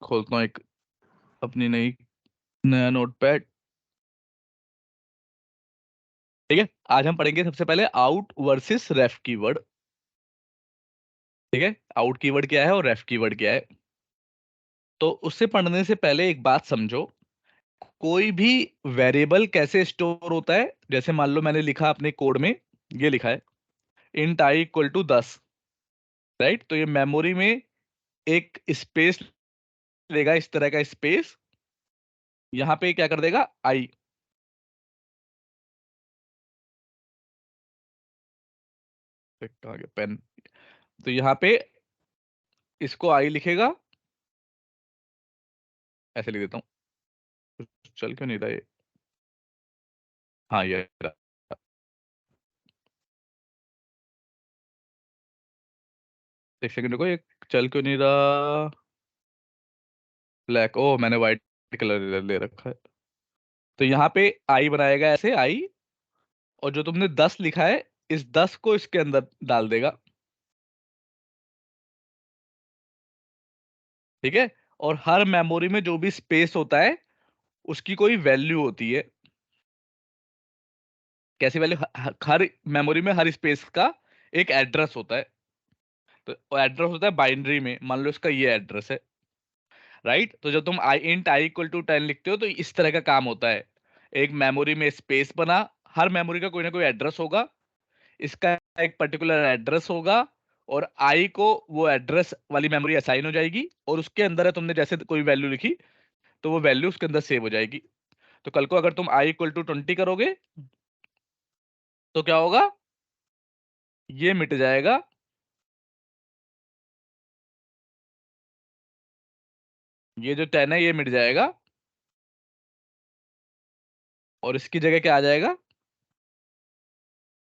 खोलता हूँ एक अपनी नया नोटपैड। ठीक है, आज हम पढ़ेंगे सबसे पहले आउट वर्सेस रेफ कीवर्ड। ठीक है, आउट कीवर्ड क्या है और रेफ कीवर्ड क्या है। तो उससे पढ़ने से पहले एक बात समझो, कोई भी वेरिएबल कैसे स्टोर होता है। जैसे मान लो मैंने लिखा अपने कोड में, ये लिखा है int i equal to 10, right. तो ये मेमोरी में एक स्पेस लेगा, इस तरह का स्पेस। यहाँ पे क्या कर देगा, आई। कहाँ गया पेन। तो यहाँ पे इसको आई लिखेगा, ऐसे लिख देता हूँ, चल क्यों नहीं रहा ये। हाँ ये रहा। एक सेकंड रुको, ये चल क्यों नहीं रहा। ब्लैक, ओ मैंने व्हाइट कलर ले रखा है। तो यहाँ पे आई बनाएगा ऐसे आई, और जो तुमने 10 लिखा है, इस 10 को इसके अंदर डाल देगा। ठीक है, और हर मेमोरी में जो भी स्पेस होता है उसकी कोई वैल्यू होती है। कैसी वैल्यू, हर मेमोरी में हर स्पेस का एक एड्रेस होता है। तो एड्रेस होता है बाइनरी में, मान लो इसका ये एड्रेस है, राइट। तो जब तुम आई इंट आई इक्वल टू 10 लिखते हो तो इस तरह का काम होता है। एक मेमोरी में स्पेस बना, हर मेमोरी का कोई ना कोई एड्रेस होगा, इसका एक पर्टिकुलर एड्रेस होगा, और आई को वो एड्रेस वाली मेमोरी असाइन हो जाएगी, और उसके अंदर है तुमने जैसे कोई वैल्यू लिखी तो वो वैल्यू उसके अंदर सेव हो जाएगी। तो कल को अगर तुम आई इक्वल टू 20 करोगे तो क्या होगा, ये मिट जाएगा, ये जो 10 है ये मिट जाएगा, और इसकी जगह क्या आ जाएगा,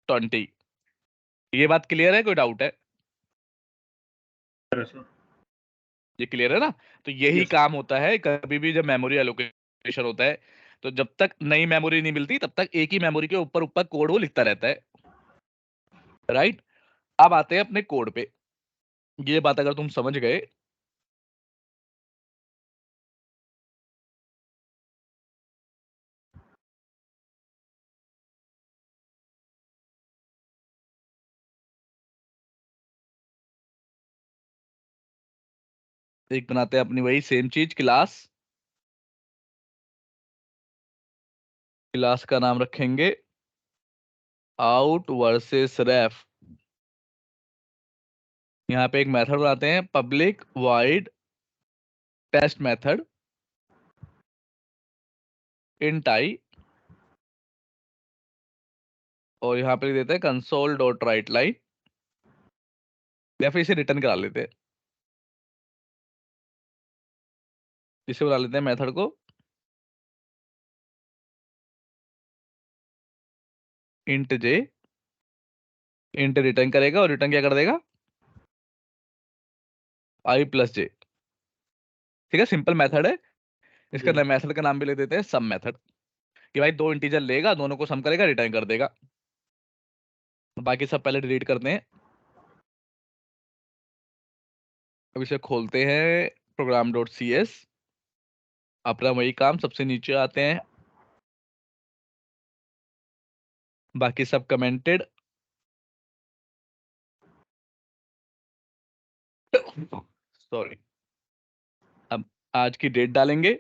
20। ये बात क्लियर है, कोई डाउट है। ये क्लियर है ना। तो यही Yes. काम होता है कभी भी जब मेमोरी एलोकेशन होता है। तो जब तक नई मेमोरी नहीं मिलती तब तक एक ही मेमोरी के ऊपर ऊपर कोड वो लिखता रहता है, राइट। अब आते हैं अपने कोड पे। ये बात अगर तुम समझ गए, एक बनाते हैं अपनी वही सेम चीज, क्लास। क्लास का नाम रखेंगे आउट वर्सेस रेफ। यहाँ पे एक मेथड बनाते हैं public void test method int i, और यहाँ पे लिख देते हैं कंसोल डॉट राइट लाइन, या फिर इसे रिटर्न करा लेते हैं। इसे बना लेते हैं मेथड को इंट जे। इंट रिटर्न करेगा, और रिटर्न क्या कर देगा, आई प्लस जे। ठीक है, सिंपल मेथड है। इसका जी. मेथड का नाम भी लिख देते हैं सम मेथड, कि भाई दो इंटीजर लेगा, दोनों को सम करेगा, रिटर्न कर देगा। बाकी सब पहले डिलीट करते हैं। अब इसे खोलते हैं प्रोग्राम डॉट सी एस, अपना वही काम, सबसे नीचे आते हैं, बाकी सब कमेंटेड। सॉरी। अब आज की डेट डालेंगे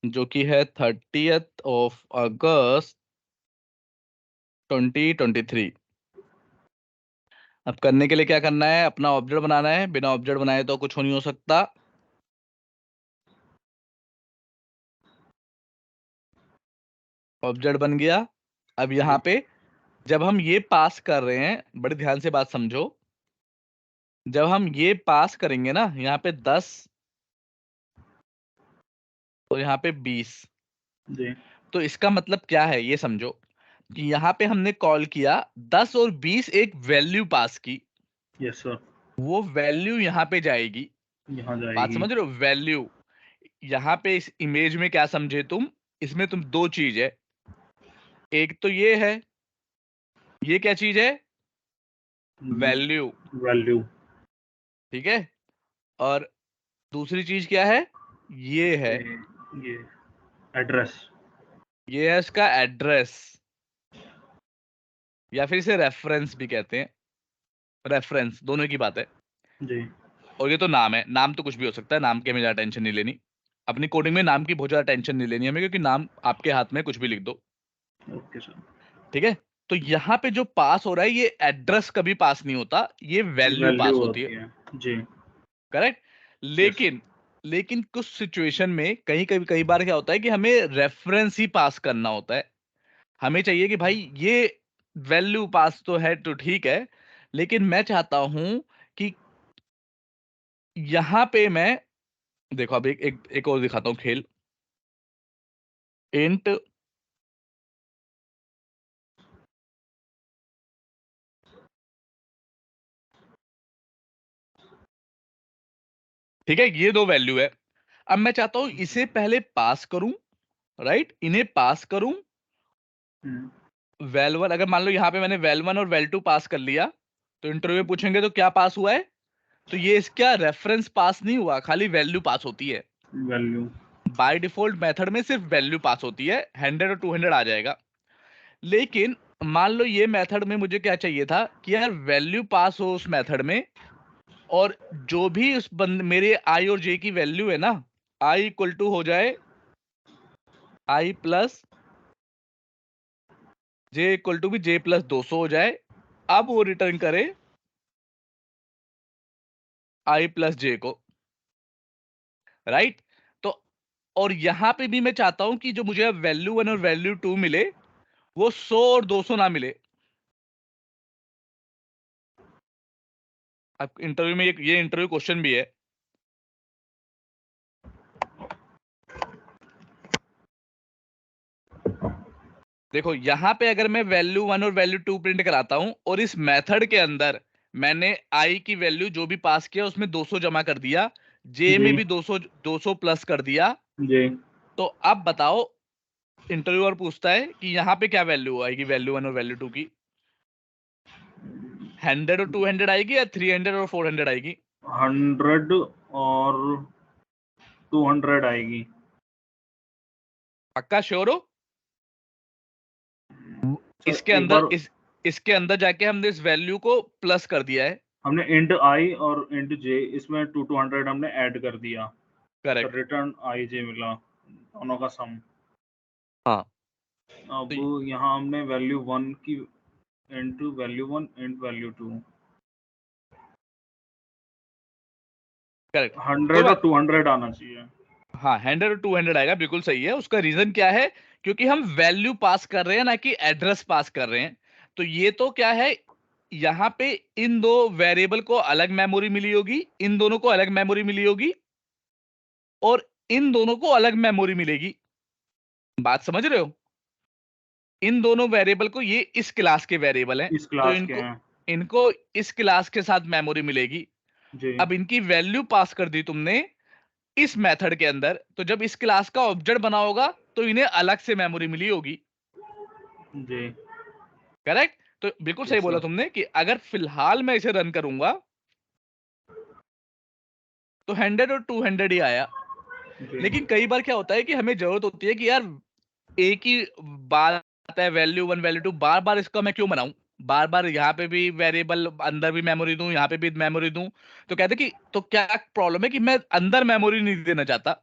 जो कि है 30th ऑफ अगस्त 2023। अब करने के लिए क्या करना है, अपना ऑब्जेक्ट बनाना है। बिना ऑब्जेक्ट बनाए तो कुछ नहीं हो सकता। ऑब्जेक्ट बन गया। अब यहाँ जी. पे जब हम ये पास कर रहे हैं, बड़े ध्यान से बात समझो, जब हम ये पास करेंगे ना, यहाँ पे 10 और यहाँ पे 20, जी. तो इसका मतलब क्या है ये समझो, कि यहाँ पे हमने कॉल किया 10 और 20, एक वैल्यू पास की, Yes, sir. वो वैल्यू यहाँ पे जाएगी। यहाँ बात जाएगी. समझ रहे हो, वैल्यू। यहाँ पे इस इमेज में क्या समझे तुम, इसमें तुम दो चीज है, एक तो ये है, ये क्या चीज है, वैल्यू। वैल्यू. ठीक है, और दूसरी चीज क्या है, ये है, ये एड्रेस। ये है इसका एड्रेस, या फिर इसे रेफरेंस भी कहते हैं, रेफरेंस, दोनों की बात है। जी। और ये तो नाम है, नाम तो कुछ भी हो सकता है, नाम की हमें ज्यादा टेंशन नहीं लेनी। अपनी कोडिंग में नाम की बहुत ज्यादा टेंशन नहीं लेनी हमें, क्योंकि नाम आपके हाथ में, कुछ भी लिख दो, ओके सर। ठीक है। तो यहाँ पे जो पास हो रहा है, ये एड्रेस कभी पास नहीं होता, ये वैल्यू वैल्यू पास होती है, होती है। जी। करेक्ट। यस। लेकिन लेकिन कुछ सिचुएशन में कई बार क्या होता है कि हमें रेफरेंस ही पास करना होता है। हमें चाहिए कि भाई ये वैल्यू पास तो है तो ठीक है, लेकिन मैं चाहता हूं कि यहां पे मैं, देखो अब एक और दिखाता हूं खेल। इंट ठीक है, ये दो वैल्यू है। अब मैं चाहता हूं इसे पहले पास करूं, राइट, इन्हें पास करूं। वैल वन, अगर मान लो यहाँ पे मैंने वैल वन और वैल टू पास कर लिया, तो इंटरव्यू में पूछेंगे तो क्या पास हुआ है, तो ये इसका रेफरेंस पास नहीं हुआ, खाली वैल्यू पास होती है। वैल्यू। बाय डिफॉल्ट मेथड में सिर्फ वैल्यू पास होती है, 100 और 200 आ जाएगा। लेकिन मान लो ये मेथड में मुझे क्या चाहिए था कि यार वैल्यू पास हो उस मेथड में, और जो भी उस मेरे आई और जे की वैल्यू है ना, आई इक्वल टू हो जाए आई प्लस जे इक्वल टू भी जे प्लस 200 हो जाए। अब वो रिटर्न करे आई प्लस जे को, राइट। तो और यहां पे भी मैं चाहता हूं कि जो मुझे अब वैल्यू वन और वैल्यू टू मिले, वो 100 और 200 ना मिले। अब इंटरव्यू में ये इंटरव्यू क्वेश्चन भी है। देखो यहां पे अगर मैं वैल्यू वन और वैल्यू टू प्रिंट कराता हूं, और इस मेथड के अंदर मैंने आई की वैल्यू जो भी पास किया उसमें 200 जमा कर दिया, जे जी। में भी 200 प्लस कर दिया, जी। तो अब बताओ, इंटरव्यूअर पूछता है कि यहाँ पे क्या वैल्यू आएगी, वैल्यू वन और वैल्यू टू की, 100 और 200 आएगी या 300 और 400 आएगी? 100 और 200 आएगी। पक्का श्योर हो? सर इसके एक अंदर बार, इसके अंदर जाके हमने इस वैल्यू को प्लस कर दिया है। हमने इंट आई और इंट जे इसमें 200 हमने ऐड कर दिया, तो करेक्ट। रिटर्न आई जे मिला, दोनों का सम। हाँ, अब तो यहाँ हमने वैल्यू वन की int value one int value two, correct, कोई 100 और बात, 200 आना चाहिए। हाँ 100 और 200 आएगा, बिल्कुल सही है। उसका रीजन क्या है, क्योंकि हम वैल्यू पास कर रहे हैं ना कि एड्रेस पास कर रहे हैं। तो ये तो क्या है, यहाँ पे इन दो वेरिएबल को अलग मेमोरी मिली होगी, इन दोनों को अलग मेमोरी मिली होगी, और इन दोनों को अलग मेमोरी मिलेगी। बात समझ रहे हो? इन दोनों वेरिएबल को, ये इस क्लास के वेरिएबल हैं, इस तो क्लास के इनको हैं। इनको इस क्लास के साथ मेमोरी मिलेगी। जी। अब इनकी वैल्यू पास कर दी तुमने इस मेथड के अंदर, तो जब इस क्लास का ऑब्जेक्ट बना होगा तो इन्हें अलग से मेमोरी मिली होगी। जी। करेक्ट। तो बिल्कुल सही यस बोला सर। तुमने कि अगर फिलहाल मैं इसे रन करूंगा तो 100 और 200 ही आया। जी। लेकिन कई बार क्या होता है कि हमें जरूरत होती है कि यार एक ही बात है, वैल्यू वन वैल्यू टू, बार बार इसका मैं क्यों बनाऊं, बार बार यहाँ पे भी वेरिएबल अंदर भी मेमोरी दूं, यहाँ पे भी मेमोरी दूं। तो कहते कि तो क्या प्रॉब्लम है कि मैं अंदर मेमोरी नहीं देना चाहता,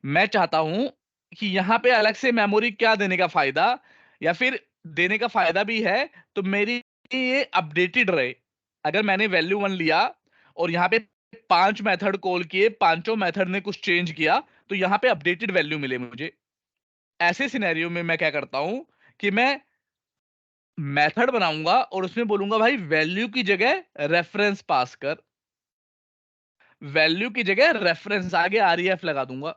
मैं चाहता हूं कि यहाँ पे अलग से मेमोरी क्या देने का फायदा, या फिर देने का फायदा भी है तो मेरी ये अपडेटेड रहे। अगर मैंने वैल्यू वन लिया और यहाँ पे 5 मेथड कॉल किए, पांचों मेथड ने कुछ चेंज किया, तो यहाँ पे अपडेटेड वैल्यू मिले मुझे। ऐसे सिनेरियो में मैं क्या करता हूं कि मैं मेथड बनाऊंगा और उसमें बोलूंगा भाई वैल्यू की जगह रेफरेंस पास कर, वैल्यू की जगह रेफरेंस आगे आरईएफ लगा दूंगा,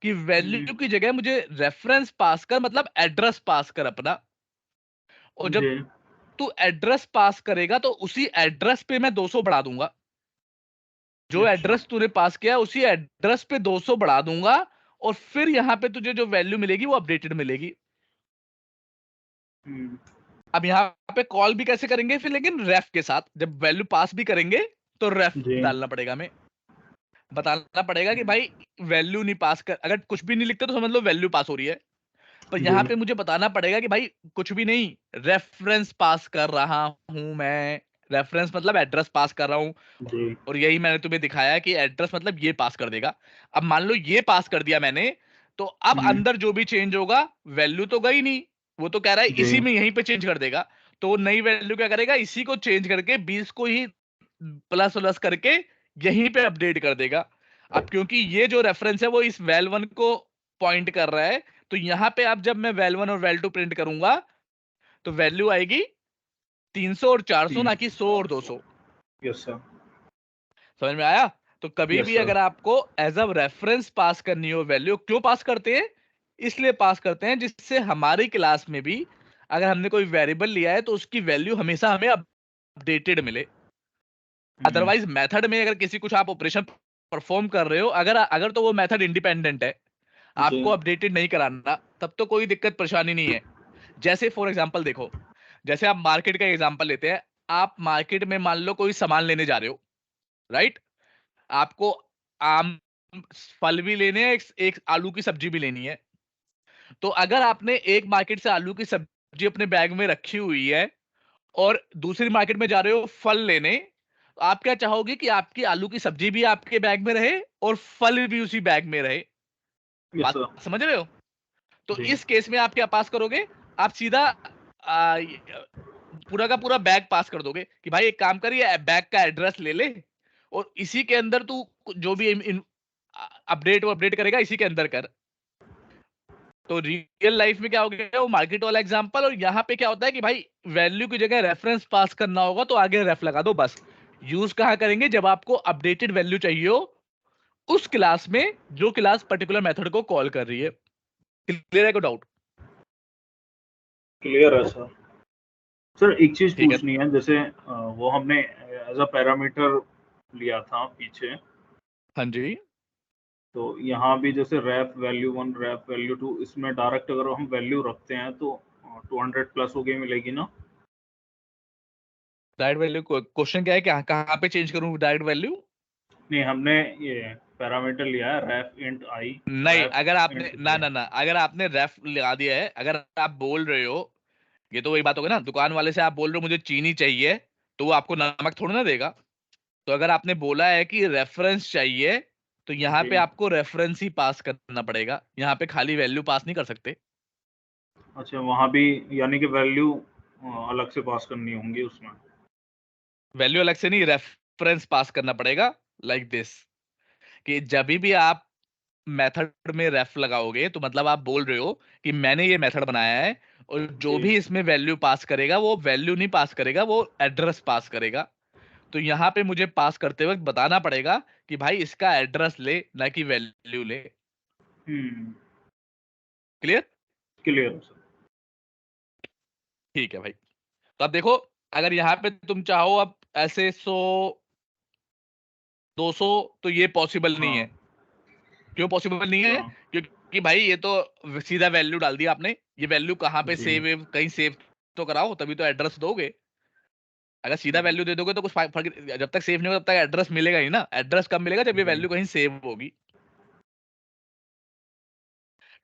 कि वैल्यू की जगह मुझे रेफरेंस पास कर, मतलब एड्रेस पास कर अपना। और जब जी। तू एड्रेस पास करेगा तो उसी एड्रेस पे मैं 200 बढ़ा दूंगा, जो अच्छा। एड्रेस तूने पास किया है उसी एड्रेस पे 200 बढ़ा दूंगा, और फिर यहां पे तुझे जो वैल्यू मिलेगी वो अपडेटेड मिलेगी। हम्म। अब यहाँ पे कॉल भी कैसे करेंगे फिर, लेकिन रेफ के साथ, जब वैल्यू पास भी करेंगे तो रेफ जी। डालना पड़ेगा हमें। बताना पड़ेगा कि भाई वैल्यू नहीं पास कर, अगर कुछ भी नहीं लिखते तो समझ लो वैल्यू पास हो रही है, पर जी यहाँ पे मुझे बताना पड़ेगा कि भाई कुछ भी नहीं, रेफरेंस पास कर रहा हूं मैं। रेफरेंस मतलब एड्रेस पास कर रहा हूँ, जी और यही मैंने तुम्हें दिखाया कि एड्रेस मतलब ये पास कर देगा। अब मान लो ये पास कर दिया मैंने, तो अब हम्म, अंदर जो भी चेंज होगा, वैल्यू तो गई नहीं, वो तो कह रहा है जी इसी में यहीं पे चेंज कर देगा। तो वो नई वैल्यू क्या करेगा, इसी को चेंज करके 20 को ही प्लस प्लस करके यहीं पे अपडेट कर देगा। अब क्योंकि ये जो रेफरेंस है वो इस वैल वन को पॉइंट कर रहा है, तो यहां पे अब जब मैं वैल वन और वैल टू प्रिंट करूंगा तो वैल्यू आएगी 300 और 400, ना कि 100 और 200। यस सर, समझ में आया? तो कभी यस भी सर, अगर आपको एज अ रेफरेंस पास करनी हो वैल्यू, क्यों पास करते हैं? इसलिए पास करते हैं जिससे हमारी क्लास में भी अगर हमने कोई वेरिएबल लिया है तो उसकी वैल्यू हमेशा हमें अपडेटेड मिले। अदरवाइज मेथड में अगर किसी कुछ आप ऑपरेशन परफॉर्म कर रहे हो, अगर अगर तो वो मेथड इंडिपेंडेंट है, जी आपको अपडेटेड नहीं कराना, तब तो कोई दिक्कत परेशानी नहीं है। जैसे फॉर एग्जांपल देखो, जैसे आप मार्केट का एग्जांपल लेते हैं। आप मार्केट में मान लो कोई सामान लेने जा रहे हो, राइट? आपको आम फल भी लेने हैं, एक आलू की सब्जी भी लेनी है। तो अगर आपने एक मार्केट से आलू की सब्जी अपने बैग में रखी हुई है और दूसरी मार्केट में जा रहे हो फल लेने, तो आप क्या चाहोगे कि आपकी आलू की सब्जी भी आपके बैग में रहे और फल भी उसी बैग में रहे। यस बात सर, समझ रहे हो? तो जी इस केस में आप क्या पास करोगे? आप सीधा पूरा का पूरा बैग पास कर दोगे कि भाई एक काम कर, ये बैग का एड्रेस ले ले और इसी के अंदर तू जो भी अपडेट अपडेट करेगा इसी के अंदर कर। तो रियल लाइफ में क्या हो गया, वो मार्केट वाला एग्जांपल, और यहाँ पे क्या होता है कि भाई वैल्यू की जगह रेफरेंस पास करना होगा तो आगे रेफ लगा दो बस। यूज कहाँ करेंगे? जब आपको अपडेटेड वैल्यू चाहिए हो उस क्लास में जो क्लास पर्टिकुलर मेथड को कॉल कर रही है। क्लियर है? को डाउट? क्लियर है सर। सर एक चीज ठीक है। पूछनी है, जैसे वो हमने एज अ पैरामीटर लिया था पीछे, हाँ जी। तो यहाँ भी जैसे wrap value one wrap value two, इसमें डायरेक्ट अगर हम वैल्यू रखते हैं तो 200 प्लस हो गई मिलेगी ना? डायरेक्ट वैल्यू क्वेश्चन क्या है, कहाँ कहाँ पे चेंज करूं डायरेक्ट वैल्यू? नहीं, हमने ये पैरामीटर लिया है रैप इंट आई, नहीं, रैप अगर आपने इंट ना जे। ना ना अगर आपने रेफ लगा दिया है, अगर आप बोल रहे हो, ये तो वही बात होगी ना, दुकान वाले से आप बोल रहे हो मुझे चीनी चाहिए, तो वो आपको नमक थोड़ा ना देगा। तो अगर आपने बोला है कि रेफरेंस चाहिए, तो यहाँ जी, पे आपको रेफरेंस ही पास करना पड़ेगा, यहाँ पे खाली वैल्यू पास नहीं कर सकते। अच्छा वहाँ भी यानी कि वैल्यू अलग से पास करनी होंगी उसमें। वैल्यू अलग से नहीं, रेफरेंस पास करना पड़ेगा। लाइक दिस, कि जब भी आप मेथड में रेफ लगाओगे तो मतलब आप बोल रहे हो कि मैंने ये मेथड बनाया है, और जो जी, भी इसमें वैल्यू पास करेगा वो वैल्यू नहीं पास करेगा, वो एड्रेस पास करेगा। तो यहाँ पे मुझे पास करते वक्त बताना पड़ेगा कि भाई इसका एड्रेस ले, ना कि वैल्यू ले। क्लियर? क्लियर है सर। ठीक है भाई। तो अब देखो, अगर यहाँ पे तुम चाहो अब ऐसे 100 200, तो ये पॉसिबल नहीं हाँ, है। क्यों पॉसिबल नहीं है? हाँ, क्योंकि भाई ये तो सीधा वैल्यू डाल दिया आपने, ये वैल्यू कहाँ पे जी, सेव, कहीं सेव तो कराओ तभी तो एड्रेस दोगे। अगर सीधा वैल्यू दे दोगे तो कुछ फर्क, जब तक सेव नहीं होगा तब तक एड्रेस मिलेगा ही ना। एड्रेस कब मिलेगा? जब ये जी, वैल्यू कहीं सेव होगी।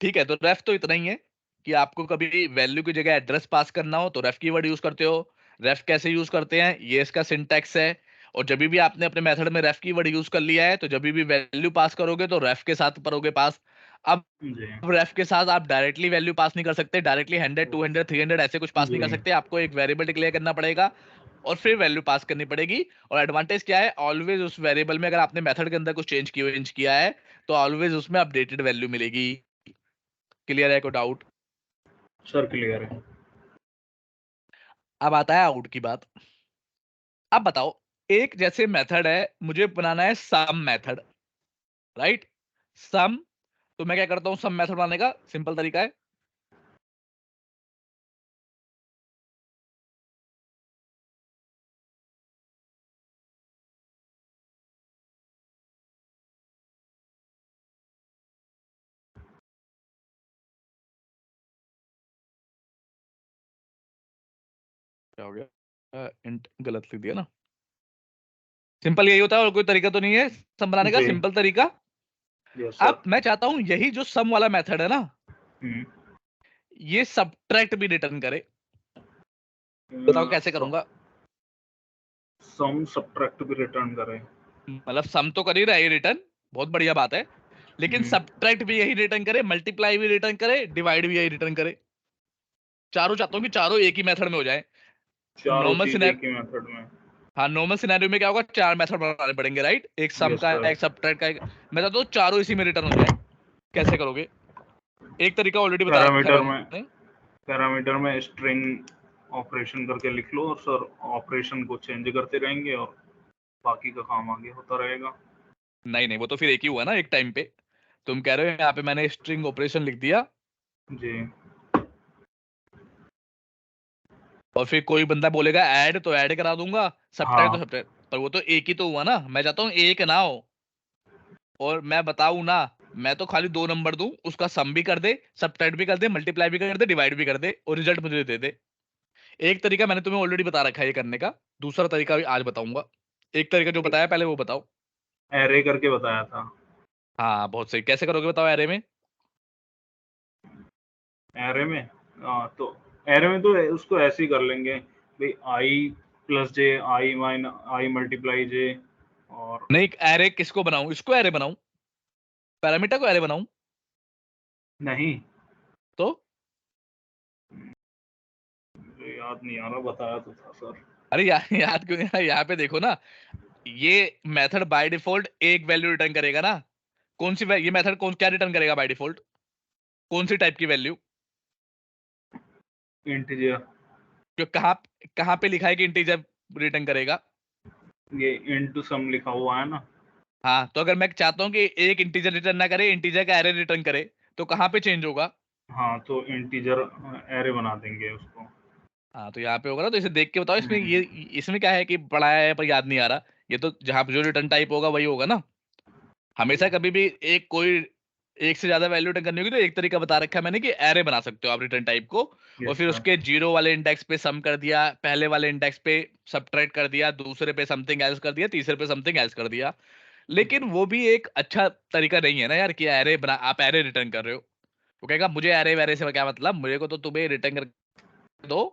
ठीक है, तो रेफ तो इतना ही है कि आपको कभी वैल्यू की जगह एड्रेस पास करना हो तो रेफ कीवर्ड यूज करते हो। रेफ कैसे यूज करते हैं, ये इसका सिंटैक्स है। और जब भी आपने अपने मेथड में रेफ कीवर्ड यूज कर लिया है, तो जब भी वैल्यू पास करोगे तो रेफ के साथ करोगे पास। अब जी, रेफ के साथ आप डायरेक्टली वैल्यू पास नहीं कर सकते, डायरेक्टली 100 200 300 ऐसे कुछ पास नहीं कर जी, सकते, आपको एक वेरिएबल डिक्लेयर करना पड़ेगा और फिर वैल्यू पास करनी पड़ेगी। और एडवांटेज क्या है, ऑलवेज उस वेरिएबल में अगर आपने मेथड के अंदर कुछ चेंज किया है तो ऑलवेज उसमें अपडेटेड वैल्यू मिलेगी। क्लियर है? कोई डाउट? सर क्लियर है। अब आता है आउट की बात। अब बताओ, एक जैसे मेथड है, मुझे बनाना है सम मेथड, राइट? सम, तो मैं क्या करता हूं, सम मेथड बनाने का सिंपल तरीका है, क्या हो गया, इंट गलत लिख दिया ना। सिंपल यही होता है, और कोई तरीका तो नहीं है सम बनाने का, जी सिंपल तरीका। यस अब सर। मैं चाहता हूं यही जो सम वाला मेथड है ना, ये सब्ट्रैक्ट भी रिटर्न करे। बताओ कैसे करूंगा? सम सब्ट्रैक्ट भी रिटर्न करें। मतलब सम तो कर ही रहा है रिटर्न, बहुत बढ़िया बात है, लेकिन हम्म, सब्ट्रैक्ट भी यही रिटर्न करे, मल्टीप्लाई भी रिटर्न करे, डिवाइड भी यही रिटर्न करे। चारों चाहता हूँ कि चारों एक ही मेथड में हो जाए। चारों नॉर्मल चीज एक सिनेरियो, ही मेथड में। हाँ नॉर्मल सिनेरियो में क्या होगा, चार मेथड बनाने पड़ेंगे, राइट? एक सम यस का, सर। एक सब्ट्रैक्ट का, एक। मैं चाहता हूँ चारों इसी में रिटर्न हो जाए। कैसे करोगे? एक तरीका ऑलरेडी बता रखा है पैरामीटर में मैंने। स्ट्रिंग ऑपरेशन करके लिख लो, और सर ऑपरेशन को चेंज करते रहेंगे और बाकी का काम आगे होता रहेगा। नहीं नहीं, वो तो फिर एक ही हुआ ना एक टाइम पे। तुम कह रहे हो यहाँ पे मैंने स्ट्रिंग ऑपरेशन लिख दिया, जी और फिर कोई बंदा बोलेगा ऐड, तो ऐड करा दूंगा, सब्ट्रैक्ट तो हाँ सब्ट्रैक्ट, पर वो तो एक ही तो हुआ ना। मैं चाहता हूँ एक ना हो, और मैं बताऊं ना, मैं तो खाली दो नंबर दूं, उसका सम भी कर दे, सब्ट्रैक्ट भी कर दे, मल्टीप्लाई भी कर दे, डिवाइड भी कर दे, और रिजल्ट मुझे दे दे। एक तरीका मैंने तुम्हें ऑलरेडी बता रखा है ये करने का, दूसरा तरीका भी आज बताऊंगा। एक तरीका जो बताया पहले वो बताओ। एरे करके बताया था। हाँ बहुत सही, कैसे करोगे बताओ एरे में? एरे में तो एरे में तो उसको ऐसे ही कर लेंगे भाई, i plus j, i minus i multiply j. और नहीं, एरे किसको बनाऊं? इसको एरे बनाऊं? पैरामीटर को एरे बनाऊं? नहीं, तो मुझे याद नहीं आ रहा, बताया तो था सर। अरे याद क्यों नहीं? यहाँ पे देखो ना, ये मेथड बाय डिफॉल्ट एक वैल्यू रिटर्न करेगा ना। ये मेथड कौन क्या रिटर्न करेगा बाय डिफॉल्ट? कौन सी टाइप की वैल्यू? इंटीजर। जो कहाँ कहाँ पे लिखा है कि इंटीजर रिटर्न करेगा? ये इनटू सम लिखा हुआ है ना। हाँ, तो अगर मैं चाहता हूँ कि एक इंटीजर रिटर्न ना करे, इंटीजर का एरे रिटर्न करे, तो कहाँ पे चेंज होगा? हाँ तो इंटीजर एरे बना देंगे उसको। हाँ, तो यहाँ पे होगा ना, तो इसे देख के बताओ, इसमें ये, हम्म, इसमें क्या है कि पढ़ाया है पर याद नहीं आ रहा। ये तो जहाँ पे जो रिटर्न टाइप होगा वही होगा ना। हमेशा कभी भी एक कोई एक से ज्यादा वैल्यू रिटर्न करनी होगी तो एक तरीका बता रखा है मैंने कि एरे बना सकते हो आप रिटर्न टाइप को। और यस फिर सर। उसके जीरो वाले इंडेक्स पे सम कर दिया, पहले वाले इंडेक्स पे सब्ट्रैक्ट कर दिया, दूसरे पे समथिंग एल्स कर दिया, तीसरे पे समथिंग एल्स कर दिया। लेकिन वो भी एक अच्छा तरीका नहीं है ना यार, कि एरे बना, आप एरे रिटर्न कर रहे हो। वो कहेगा मुझे एरे वैरे से क्या मतलब, मुझे को तो तुम्हें रिटर्न कर दो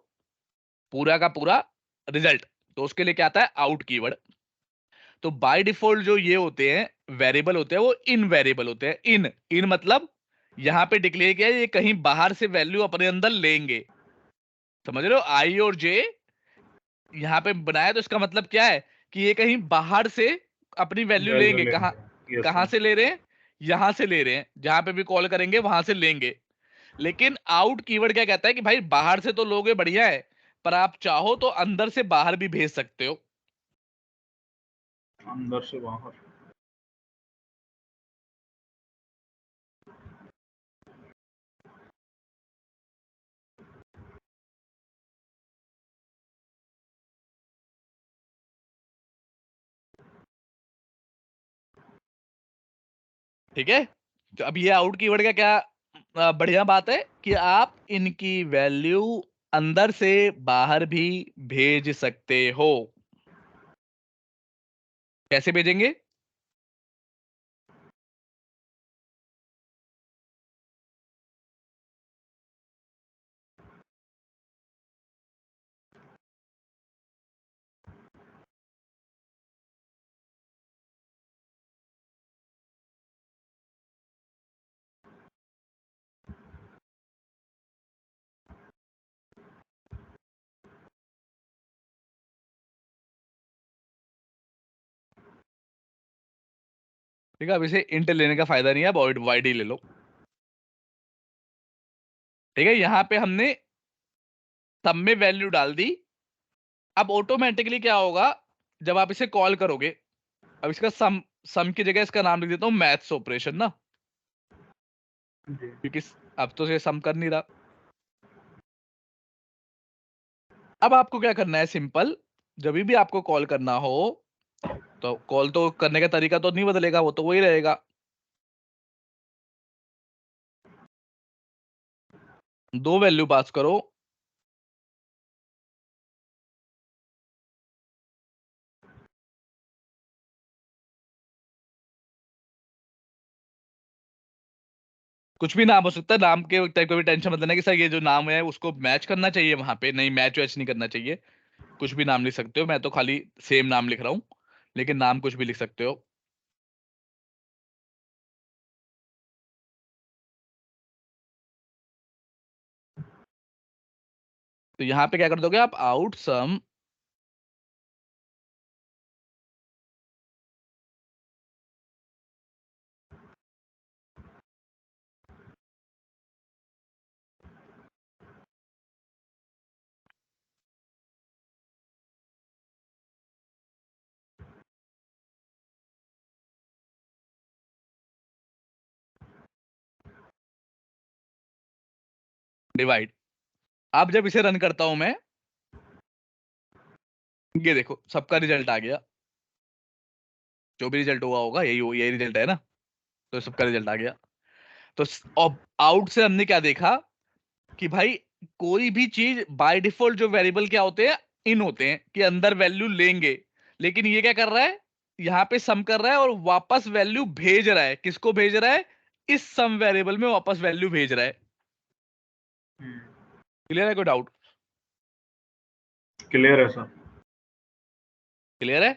पूरा का पूरा रिजल्ट। तो उसके लिए क्या आता है, आउट कीवर्ड। तो बाय डिफॉल्ट जो ये होते हैं वेरिएबल होते हैं, वो इन वेरिएबल होते हैं। इन इन मतलब यहां पे डिक्लेयर किया है ये कहीं बाहर से वैल्यू अपने अंदर लेंगे। समझ रहे हो? आई और जे यहाँ पे बनाया, तो इसका मतलब क्या है कि ये कहीं बाहर से अपनी वैल्यू वैल्यू लेंगे। कहाँ लेंगे, यस कहाँ सर। से ले रहे हैं? यहां से ले रहे हैं, जहां पे भी कॉल करेंगे वहां से लेंगे। लेकिन आउट कीवर्ड क्या कहता है कि भाई बाहर से तो लोगे, बढ़िया है, पर आप चाहो तो अंदर से बाहर भी भेज सकते हो। अंदर से बाहर। ठीक है, तो अब ये आउट कीवर्ड का क्या बढ़िया बात है कि आप इनकी वैल्यू अंदर से बाहर भी भेज सकते हो। कैसे भेजेंगे? ठीक है, अब इसे इंट लेने का फायदा नहीं है, अब वाइड ही ले लो। ठीक है, यहां पे हमने सब में वैल्यू डाल दी। अब ऑटोमेटिकली क्या होगा, जब आप इसे कॉल करोगे, अब इसका सम की जगह इसका नाम लिख देता हूं मैथ्स ऑपरेशन ना, जी क्योंकि अब तो ये सम कर नहीं रहा। अब आपको क्या करना है, सिंपल, जब भी आपको कॉल करना हो, तो कॉल तो करने का तरीका तो नहीं बदलेगा, वो तो वही रहेगा। दो वैल्यू पास करो, कुछ भी नाम हो सकता है, नाम के टाइप का भी टेंशन मत लेना कि सर ये जो नाम है उसको मैच करना चाहिए वहां पे, नहीं मैच वैच नहीं करना चाहिए। कुछ भी नाम लिख सकते हो, मैं तो खाली सेम नाम लिख रहा हूँ, लेकिन नाम कुछ भी लिख सकते हो। तो यहाँ पे क्या कर दोगे आप, आउट सम डिवाइड। अब जब इसे रन करता हूं मैं, ये देखो सबका रिजल्ट आ गया, जो भी रिजल्ट हुआ होगा यही रिजल्ट है ना, तो सबका रिजल्ट आ गया। तो अब आउट से हमने क्या देखा कि भाई कोई भी चीज बाय डिफॉल्ट जो वेरिएबल क्या होते हैं, इन होते हैं कि अंदर वैल्यू लेंगे, लेकिन ये क्या कर रहा है, यहाँ पे सम कर रहा है और वापस वैल्यू भेज रहा है। किसको भेज रहा है, इस सम वेरिएबल में वापस वैल्यू भेज रहा है। क्लियर है, कोई डाउट? क्लियर है सर। क्लियर है,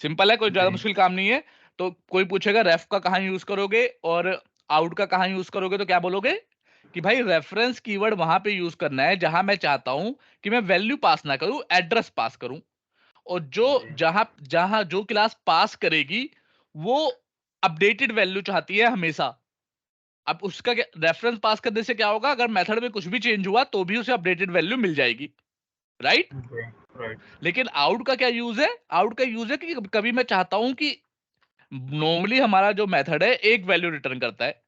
सिंपल है, कोई ज्यादा जी मुश्किल काम नहीं है। तो कोई पूछेगा रेफ का कहाँ यूज करोगे और आउट का कहाँ यूज करोगे, तो क्या बोलोगे कि भाई रेफरेंस कीवर्ड वहां पे यूज करना है जहां मैं चाहता हूं कि मैं वैल्यू पास ना करूं, एड्रेस पास करूं। और जो जी जहां जहां जो क्लास पास करेगी वो अपडेटेड वैल्यू चाहती है हमेशा। अब उसका रेफरेंस पास करने से क्या होगा, अगर मेथड में कुछ भी चेंज हुआ तो भी उसे अपडेटेड वैल्यू मिल जाएगी, राइट? जी राइट। लेकिन आउट का क्या यूज है, आउट का यूज है कि कभी मैं चाहता हूं कि नॉर्मली हमारा जो मेथड है एक वैल्यू रिटर्न करता है,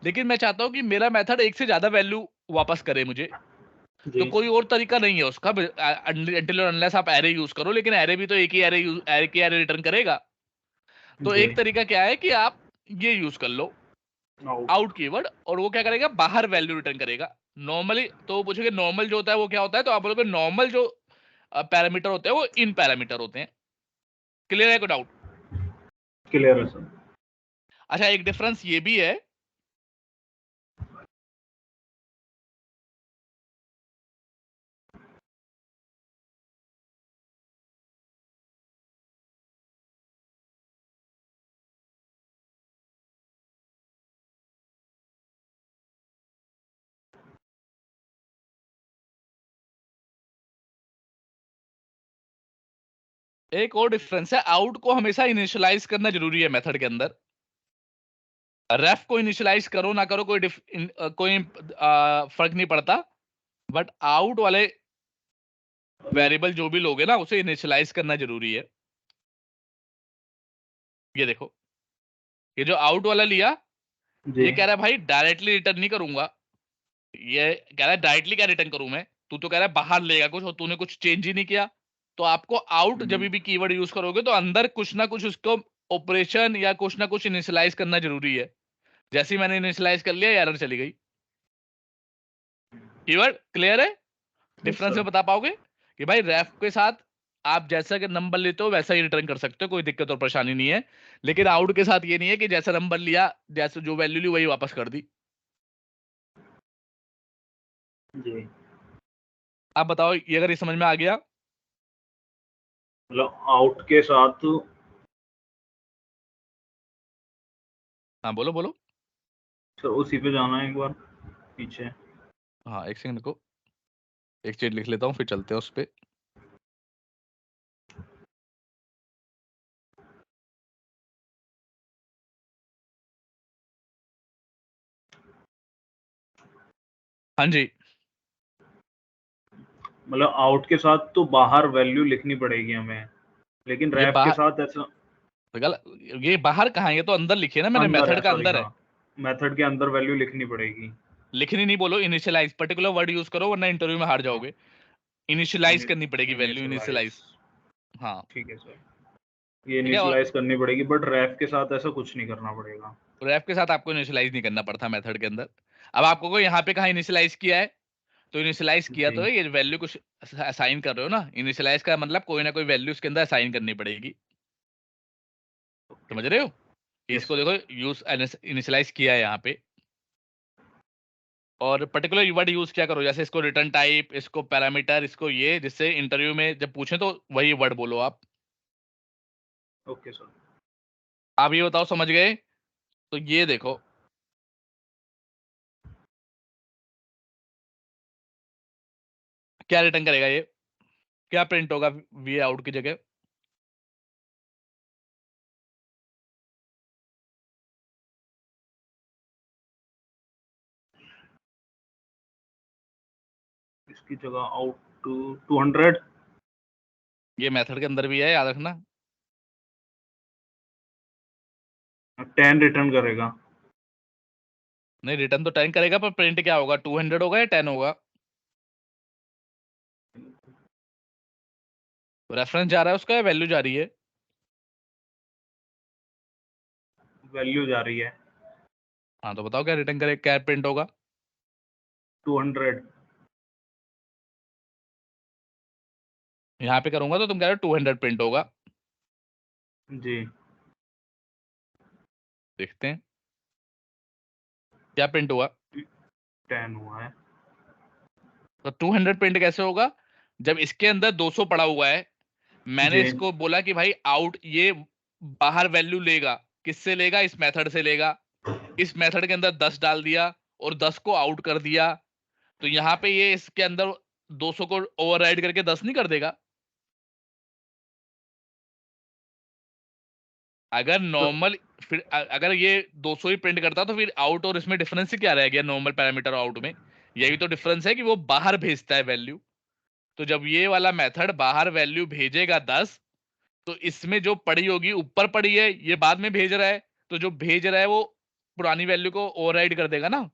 लेकिन मैं चाहता हूं कि मेरा मेथड एक से ज्यादा वैल्यू वापस करे मुझे। तो जी कोई और तरीका नहीं है उसका, अनटिल और अनलेस आप एरे यूज करो, लेकिन एरे भी तो एक ही एरे रिटर्न करेगा। तो जी एक तरीका क्या है कि आप ये यूज कर लो, आउट। आउट कीवर्ड, और वो क्या करेगा, बाहर वैल्यू रिटर्न करेगा। नॉर्मली तो वो पूछेगा नॉर्मल जो होता है वो क्या होता है, तो आप बोलोगे नॉर्मल जो पैरामीटर होते हैं वो इन पैरामीटर होते हैं। क्लियर है, कोई डाउट? क्लियर है सर। अच्छा, एक डिफरेंस ये भी है, एक और डिफरेंस है, आउट को हमेशा इनिशियलाइज करना जरूरी है मेथड के अंदर। रेफ को इनिशियलाइज करो ना करो कोई फर्क नहीं पड़ता, बट आउट वाले वेरिएबल जो भी लोगे ना उसे इनिशियलाइज करना जरूरी है। ये देखो, ये जो आउट वाला लिया, जी ये कह रहा है भाई डायरेक्टली रिटर्न नहीं करूंगा, ये कह रहा है डायरेक्टली क्या रिटर्न करूं मैं, तू तो कह रहा है बाहर लेगा कुछ और तूने कुछ चेंज ही नहीं किया। तो आपको आउट जब भी कीवर्ड यूज करोगे तो अंदर कुछ ना कुछ उसको ऑपरेशन या कुछ ना कुछ इनिशियलाइज करना जरूरी है। जैसे ही मैंने इनिशियलाइज कर लिया, एरर चली गई। कीवर्ड क्लियर है? Yes difference sir. में बता पाओगे कि भाई रेफ के साथ आप जैसा कि नंबर लेते हो वैसा ही रिटर्न कर सकते हो, कोई दिक्कत और परेशानी नहीं है। लेकिन आउट के साथ ये नहीं है कि जैसा नंबर लिया, जैसे जो वैल्यू ली वही वापस कर दी। जी आप बताओ ये अगर ये समझ में आ गया। मतलब आउट के साथ हाँ बोलो बोलो। सर उसी पे जाना है एक बार पीछे। हाँ एक सेकंड को, एक चीज लिख लेता हूँ फिर चलते हैं उस पे। हाँ जी, मतलब आउट के साथ तो बाहर वैल्यू लिखनी पड़ेगी हमें, लेकिन ये रैप के बाहर, साथ ऐसा गलत, ये बाहर कहाँ है, ये तो अंदर लिखी है ना मैंने, अंदर है। मेथड का सॉरी अंदर है। हाँ, मेथड के अंदर वैल्यू लिखनी पड़ेगी। लिखनी नहीं, बोलो इनिशियलाइज, पर्टिकुलर वर्ड यूज करो वरना इंटरव्यू में हार हाँ जाओगे। इनिशियलाइज करनी पड़ेगी वैल्यू, इनिशियलाइज। इनिशियलाइज। हाँ ठीक है सर, ये ठीक है। और इनिशियलाइज करनी पड़ेगी, बट रैप के साथ ऐसा कुछ नहीं करना पड़ेगा। रैप के साथ आपको इनिशियलाइज नहीं करना पड़ता मेथड के अंदर। अब आपको कोई यहाँ पे कहा इनिशियलाइज किया है, तो इनिशियलाइज किया जी तो है, ये वैल्यू कुछ असाइन कर रहे हो ना, इनिशियलाइज का मतलब कोई ना कोई वैल्यू उसके अंदर असाइन करनी पड़ेगी। ओके। समझ रहे हो? यस इसको सर। देखो यूज इनिशियलाइज किया है यहाँ पे। और पर्टिकुलर वर्ड यूज क्या करो, जैसे इसको रिटर्न टाइप, इसको पैरामीटर, इसको ये, जिससे इंटरव्यू में जब पूछे तो वही वर्ड बोलो आप। Okay sir. आप ये बताओ समझ गए? तो ये देखो, क्या रिटर्न करेगा ये, क्या प्रिंट होगा वी आउट की जगह? इसकी जगह आउट 200। ये मेथड के अंदर भी है, याद रखना। 10 रिटर्न करेगा। नहीं, रिटर्न तो 10 करेगा, पर प्रिंट क्या होगा, 200 होगा या 10 होगा? रेफरेंस जा रहा है उसका या वैल्यू जा रही है? वैल्यू जा रही है। हाँ, तो बताओ क्या रिटर्न करे, क्या प्रिंट होगा? 200। यहाँ पे करूंगा तो तुम कह रहे हो 200 प्रिंट होगा। जी। देखते हैं क्या प्रिंट हुआ। 10 हुआ है। तो 200 प्रिंट कैसे होगा, जब इसके अंदर 200 पड़ा हुआ है, मैंने जी। इसको बोला कि भाई आउट ये बाहर वैल्यू लेगा, किससे लेगा, इस मेथड से लेगा। इस मेथड के अंदर 10 डाल दिया और 10 को आउट कर दिया, तो यहाँ पे ये इसके अंदर 200 को ओवरराइड करके 10 नहीं कर देगा? अगर तो नॉर्मल, फिर अगर ये 200 ही प्रिंट करता तो फिर आउट और इसमें डिफरेंस ही क्या रह गया, नॉर्मल पैरामीटर और आउट में? यही तो डिफरेंस है कि वो बाहर भेजता है वैल्यू। तो जब ये वाला मेथड बाहर वैल्यू भेजेगा 10, तो इसमें जो पड़ी होगी ऊपर पड़ी है, ये बाद में भेज रहा है, तो जो भेज रहा है वो पुरानी वैल्यू को ओवरराइड कर देगा ना।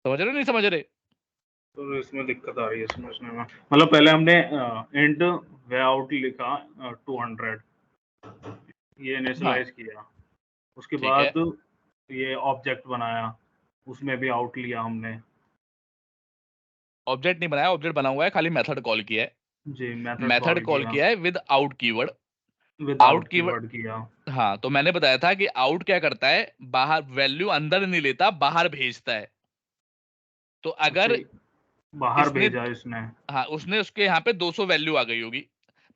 समझ रहे हो नहीं समझ रहे? तो इसमें दिक्कत आ रही है समझने में। मतलब पहले हमने इंट वे आउट लिखा 200, ये हाँ, इनिशियलाइज किया। उसके ठीक है। बाद ये ऑब्जेक्ट बनाया, उसमें भी आउट लिया हमने। ऑब्जेक्ट नहीं बनाया, ऑब्जेक्ट बना हुआ है, खाली मेथड कॉल किया है। जी, मेथड मेथड कॉल कॉल किया। किया है with out keyword. Without out keyword, keyword किया। हाँ, तो मैंने बताया था कि आउट क्या करता है, बाहर वैल्यू अंदर नहीं लेता, बाहर भेजता है। तो अच्छा, अगर बाहर इसने, भेजा इसने। हाँ, उसने उसके यहाँ पे 200 वैल्यू आ गई होगी,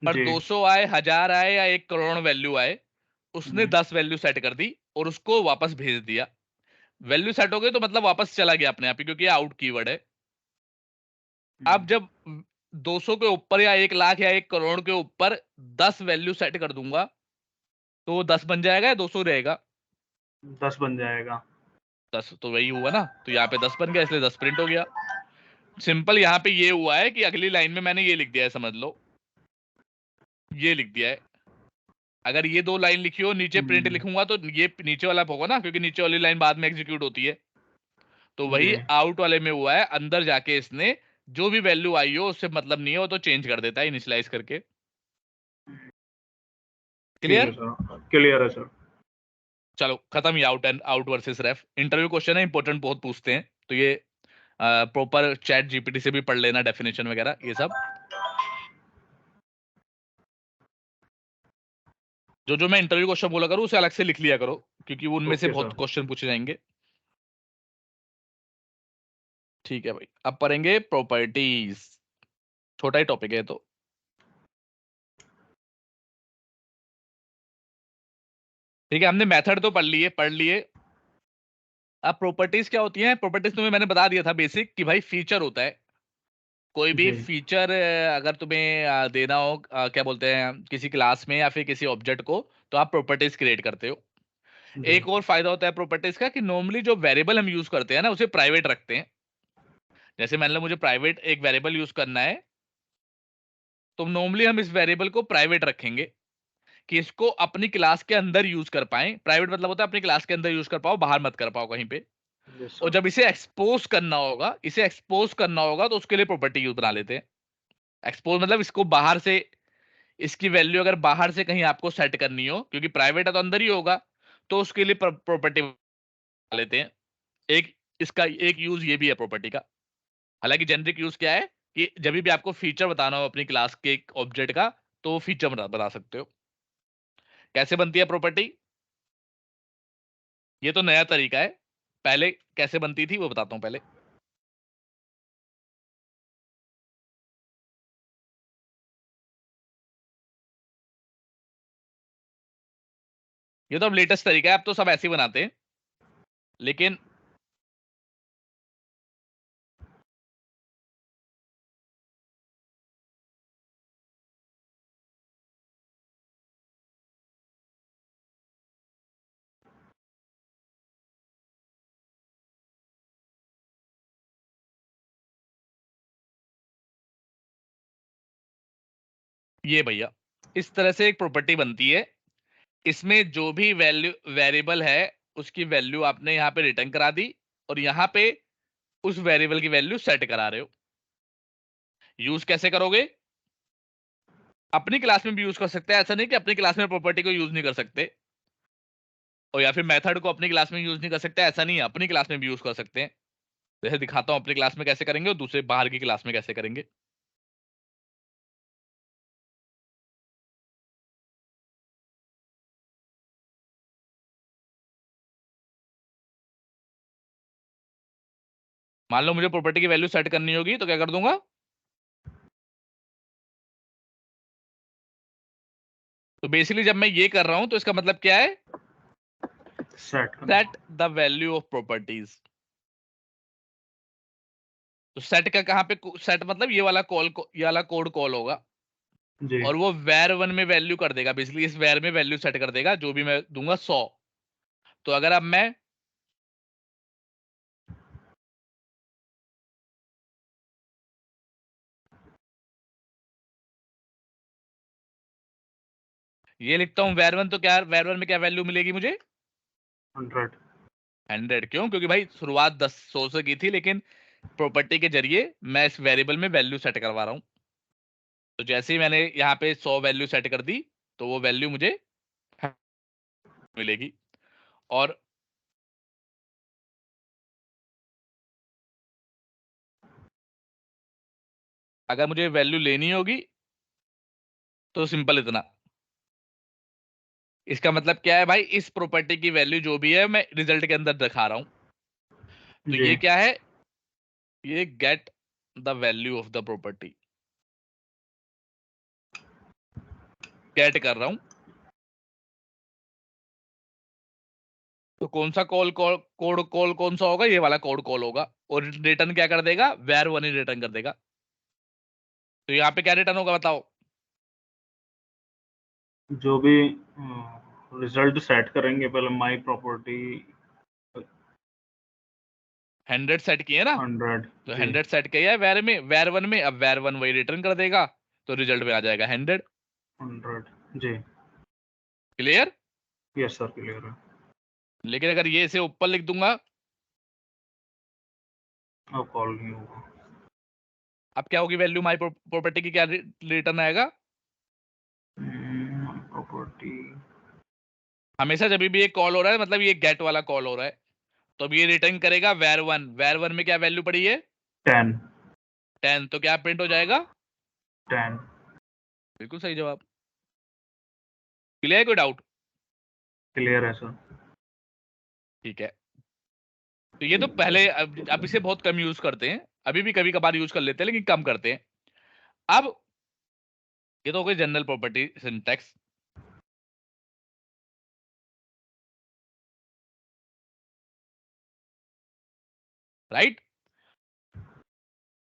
पर जी। 200 आए, 1000 आए या 1 करोड़ वैल्यू आए, उसने हम्म, 10 वैल्यू सेट कर दी और उसको वापस भेज दिया। वैल्यू सेट हो गई तो मतलब वापस चला गया अपने आप ही, क्योंकि आउट कीवर्ड है। अब जब 200 के ऊपर या 1 लाख या 1 करोड़ के ऊपर 10 वैल्यू सेट कर दूंगा, तो वो 10 बन जाएगा या 200 रहेगा? 10 बन जाएगा। 10 तो वही हुआ ना, तो यहाँ पे 10 बन गया, इसलिए 10 प्रिंट हो गया। सिंपल यहाँ पे ये हुआ है कि अगली लाइन में मैंने ये लिख दिया है, समझ लो, ये लिख दिया है। अगर ये 2 लाइन लिखी हो, नीचे प्रिंट हम्म, लिखूंगा तो ये नीचे वाला होगा ना, क्योंकि नीचे वाली लाइन बाद में एग्जीक्यूट होती है। तो जी। वही आउट वाले में हुआ है, अंदर जाके इसने जो भी वैल्यू आई हो उससे मतलब नहीं हो तो चेंज कर देता है इनिशियलाइज करके। ठीक है क्लियर? सर, क्लियर है सर। चलो खत्म, ये out and out versus ref. Interview question है, इंपॉर्टेंट बहुत पूछते हैं, तो ये प्रॉपर चैट जीपीटी से भी पढ़ लेना, डेफिनेशन वगैरह ये सब। जो जो मैं इंटरव्यू क्वेश्चन बोला करूँ उसे अलग से लिख लिया करो, क्योंकि वो उनमें से ओके बहुत सर। क्वेश्चन पूछे जाएंगे। ठीक है भाई, अब पढ़ेंगे प्रॉपर्टीज। छोटा ही टॉपिक है तो। ठीक है, हमने मेथड तो पढ़ लिए। अब प्रॉपर्टीज क्या होती हैं? प्रॉपर्टीज तुम्हें मैंने बता दिया था बेसिक, कि भाई फीचर होता है। कोई भी जी। फीचर अगर तुम्हें देना हो, क्या बोलते हैं, किसी क्लास में या फिर किसी ऑब्जेक्ट को, तो आप प्रॉपर्टीज क्रिएट करते हो। जी। एक और फायदा होता है प्रॉपर्टीज का, कि नॉर्मली जो वेरिएबल हम यूज करते हैं ना, उसे प्राइवेट रखते हैं। जैसे मान लो मुझे प्राइवेट एक वेरिएबल यूज करना है, तो नॉर्मली हम इस वेरिएबल को प्राइवेट रखेंगे, कि इसको अपनी क्लास के अंदर यूज कर पाए। प्राइवेट मतलब होता है अपनी क्लास के अंदर यूज कर पाओ, बाहर मत कर पाओ कहीं पे। यस और सर। जब इसे एक्सपोज करना होगा तो उसके लिए प्रॉपर्टी यूज बना लेते हैं। एक्सपोज मतलब इसको बाहर से, इसकी वैल्यू अगर बाहर से कहीं आपको सेट करनी हो, क्योंकि प्राइवेट है तो अंदर ही होगा, तो उसके लिए प्रॉपर्टी बना लेते हैं। एक इसका एक यूज ये भी है प्रॉपर्टी का। हालांकि जेनरिक यूज क्या है, कि जब भी आपको फीचर बताना हो अपनी क्लास के एक ऑब्जेक्ट का, तो वो फीचर बता सकते हो। कैसे बनती है प्रॉपर्टी? ये तो नया तरीका है। पहले कैसे बनती थी वो बताता हूँ पहले। ये तो अब लेटेस्ट तरीका है, अब तो सब ऐसे ही बनाते हैं, लेकिन ये भैया इस तरह से एक प्रॉपर्टी बनती है। इसमें जो भी वैल्यू वेरिएबल है उसकी वैल्यू आपने यहाँ पे रिटर्न करा दी, और यहाँ पे उस वेरिएबल की वैल्यू सेट करा रहे हो। यूज कैसे करोगे? अपनी क्लास में भी यूज कर सकते हैं, ऐसा नहीं कि अपनी क्लास में प्रॉपर्टी को यूज नहीं कर सकते, और या फिर मेथड को अपनी क्लास में यूज नहीं कर सकते, ऐसा नहीं है, अपनी क्लास में भी यूज कर सकते हैं। जैसे दिखाता हूं अपनी क्लास में कैसे करेंगे और दूसरे बाहर की क्लास में कैसे करेंगे। मान लो मुझे प्रॉपर्टी की वैल्यू सेट करनी होगी तो क्या कर दूंगा, तो बेसिकली जब मैं ये कर रहा हूं तो इसका मतलब क्या है, set the value of properties. तो सेट का कहां पे, सेट मतलब ये वाला कॉल, ये वाला कोड कॉल होगा, जी। और वो var1 में वैल्यू कर देगा, बेसिकली इस var में वैल्यू सेट कर देगा, जो भी मैं दूंगा 100। तो अगर अब मैं ये लिखता हूं var1, तो क्या var1 में क्या वैल्यू मिलेगी मुझे, 100। 100। क्यों? क्योंकि भाई शुरुआत 100 से की थी, लेकिन प्रॉपर्टी के जरिए मैं इस वेरिएबल में वैल्यू सेट करवा रहा हूं। तो जैसे ही मैंने यहाँ पे 100 वैल्यू सेट कर दी तो वो वैल्यू मुझे मिलेगी। और अगर मुझे वैल्यू लेनी होगी तो सिंपल इतना, इसका मतलब क्या है भाई, इस प्रॉपर्टी की वैल्यू जो भी है मैं रिजल्ट के अंदर दिखा रहा हूं। तो जी। ये क्या है, ये get the value of the property, get कर रहा हूं। तो कौन सा कोड कॉल कौन सा होगा, ये वाला कोड कॉल होगा, और रिटर्न क्या कर देगा, var1 ही रिटर्न कर देगा। तो यहाँ पे क्या रिटर्न होगा बताओ, जो भी रिजल्ट सेट करेंगे पहले माई प्रॉपर्टी 100 सेट किए ना, 100। तो जी। 100 सेट किया है var1 में, अब var1 वही रिटर्न कर देगा, तो रिजल्ट में आ जाएगा 100। 100। जी। क्लियर? यस सर, क्लियर है। लेकिन अगर ये इसे ऊपर लिख दूंगा, अब कॉल नहीं होगा। अब क्या होगी वैल्यू, माई प्रॉपर्टी की क्या रिटर्न आएगा, प्रॉपर्टी हमेशा जब भी एक कॉल हो रहा है मतलब ये गेट वाला कॉल हो रहा है, तो अब ये रिटर्न करेगा var1 में क्या वैल्यू पड़ी है, 10। 10, तो क्या प्रिंट हो जाएगा, 10। बिल्कुल सही जवाब। क्लियर है, कोई डाउट? क्लियर है सर। ठीक है। तो ये तो पहले, अब इसे बहुत कम यूज करते हैं, अभी भी कभी कभार यूज कर लेते हैं लेकिन कम करते हैं। अब ये तो हो गई जनरल प्रॉपर्टी सिंटैक्स, राइट।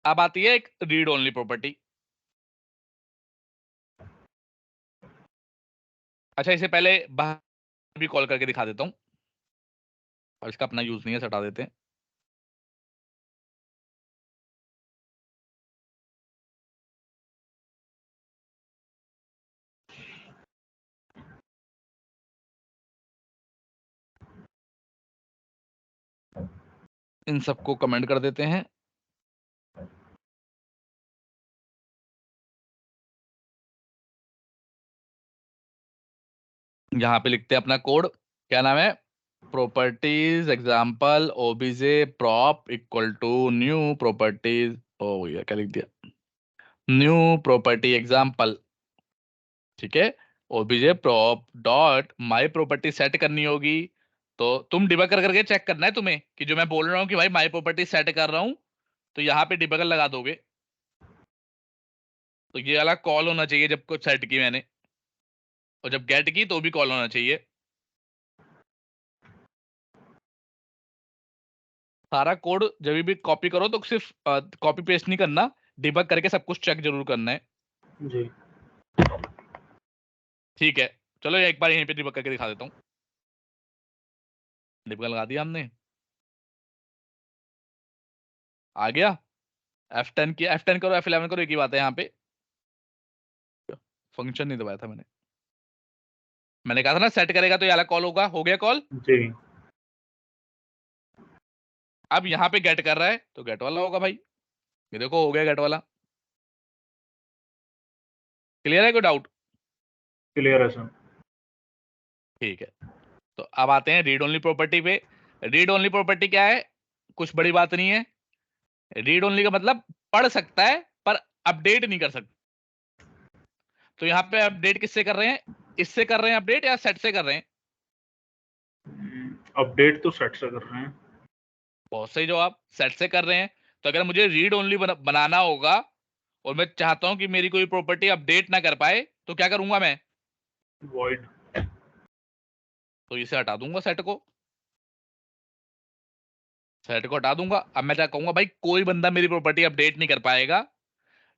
अब आती है एक रीड ओनली प्रॉपर्टी। अच्छा, इसे पहले बाहर भी कॉल करके दिखा देता हूं, और इसका अपना यूज नहीं है, हटा देते हैं। इन सबको कमेंट कर देते हैं। यहाँ पे लिखते हैं अपना कोड, क्या नाम है, properties example OBJ prop equal to new properties, ओ भैया क्या लिख दिया, न्यू प्रॉपर्टी एग्जाम्पल। ठीक है, OBJ prop dot my property set करनी होगी, तो तुम डिबगर करके चेक करना है तुम्हें कि जो मैं बोल रहा हूँ कि भाई माई प्रॉपर्टी सेट कर रहा हूँ, तो यहाँ पे डिबगर लगा दोगे। तो ये वाला कॉल होना चाहिए जब कुछ सेट की मैंने, और जब गेट की तो भी कॉल होना चाहिए। सारा कोड जब भी कॉपी करो तो सिर्फ कॉपी पेस्ट नहीं करना, डिबग करके सब कुछ चेक जरूर करना है। जी ठीक है, चलो एक बार यहीं पे डिबग करके दिखा देता हूँ। डिबग लगा दिया हमने, आ गया। F10 किया, F10 करो, F11 करो, एक ही बात है यहाँ पे। फंक्शन नहीं दबाया था मैंने कहा था ना सेट करेगा तो ये वाला कॉल होगा, हो गया कॉल। जी अब यहाँ पे गेट कर रहा है तो गेट वाला होगा भाई, ये देखो हो गया गेट वाला। क्लियर है, कोई डाउट? क्लियर है सर। ठीक है, तो अब आते हैं रीड ओनली प्रॉपर्टी पे। रीड ओनली प्रॉपर्टी क्या है? कुछ बड़ी बात नहीं है। रीड ओनली का मतलब पढ़ सकता है पर अपडेट नहीं कर सकता। तो यहाँ पे अपडेट किससे कर रहे हैं? इससे कर रहे हैं अपडेट या सेट से कर रहे हैं? अपडेट तो सेट से कर रहे हैं। बहुत सही जवाब, सेट से कर रहे हैं। तो अगर मुझे रीड ओनली बनाना होगा और मैं चाहता हूं कि मेरी कोई प्रॉपर्टी अपडेट ना कर पाए, तो क्या करूंगा मैं? वॉइड। तो इसे हटा दूंगा, सेट को हटा दूंगा। अब मैं क्या कहूंगा, भाई कोई बंदा मेरी प्रॉपर्टी अपडेट नहीं कर पाएगा,